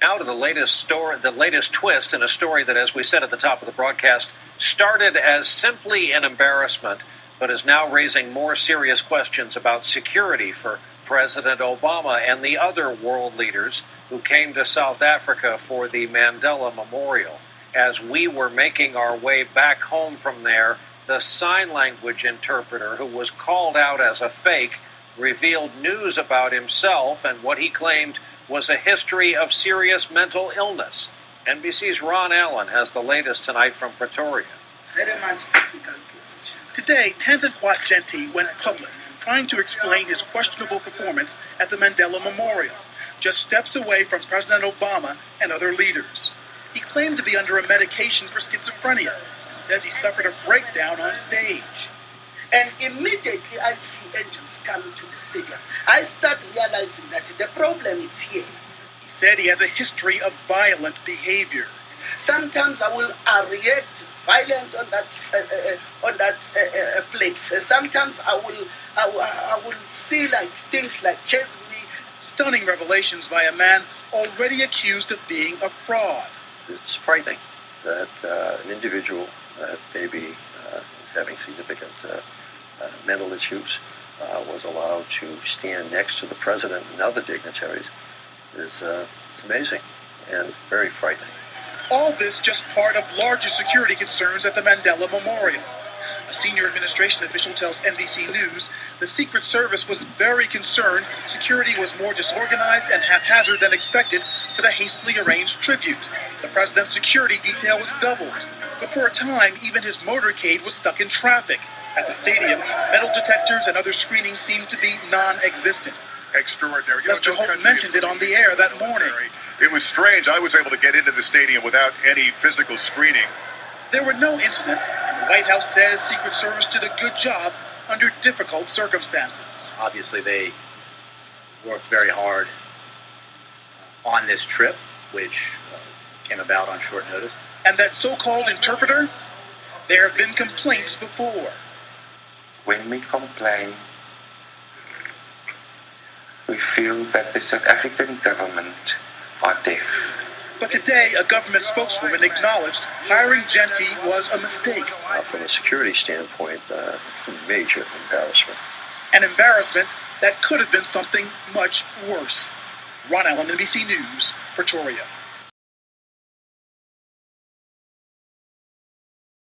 Now to the latest twist in a story that, as we said at the top of the broadcast, started as simply an embarrassment, but is now raising more serious questions about security for President Obama and the other world leaders who came to South Africa for the Mandela Memorial. As we were making our way back home from there, the sign language interpreter, who was called out as a fake, revealed news about himself and what he claimed was a history of serious mental illness. NBC's Ron Allen has the latest tonight from Pretoria. Very much difficult position. Today, Tanzanquat Genti went public, trying to explain his questionable performance at the Mandela Memorial, just steps away from President Obama and other leaders. He claimed to be under a medication for schizophrenia, and says he suffered a breakdown on stage. And immediately I see angels coming to the stadium. I start realizing that the problem is here. He said he has a history of violent behavior. Sometimes I will react violent on that place. Sometimes I will see like things like chase me. Stunning revelations by a man already accused of being a fraud. It's frightening that an individual that maybe is having significant mental issues was allowed to stand next to the president and other dignitaries. It's amazing and very frightening. All this just part of larger security concerns at the Mandela Memorial. A senior administration official tells NBC News the Secret Service was very concerned security was more disorganized and haphazard than expected for the hastily arranged tribute. The president's security detail was doubled, but for a time even his motorcade was stuck in traffic. At the stadium, metal detectors and other screenings seemed to be non-existent. Extraordinary. Lester Holt mentioned it on the air that morning. It was strange. I was able to get into the stadium without any physical screening. There were no incidents, and the White House says Secret Service did a good job under difficult circumstances. Obviously, they worked very hard on this trip, which came about on short notice. And that so-called interpreter? There have been complaints before. When we complain, we feel that the South African government are deaf. But today, a government spokeswoman acknowledged hiring Genti was a mistake. From a security standpoint, it's a major embarrassment. An embarrassment that could have been something much worse. Ron Allen, NBC News, Pretoria.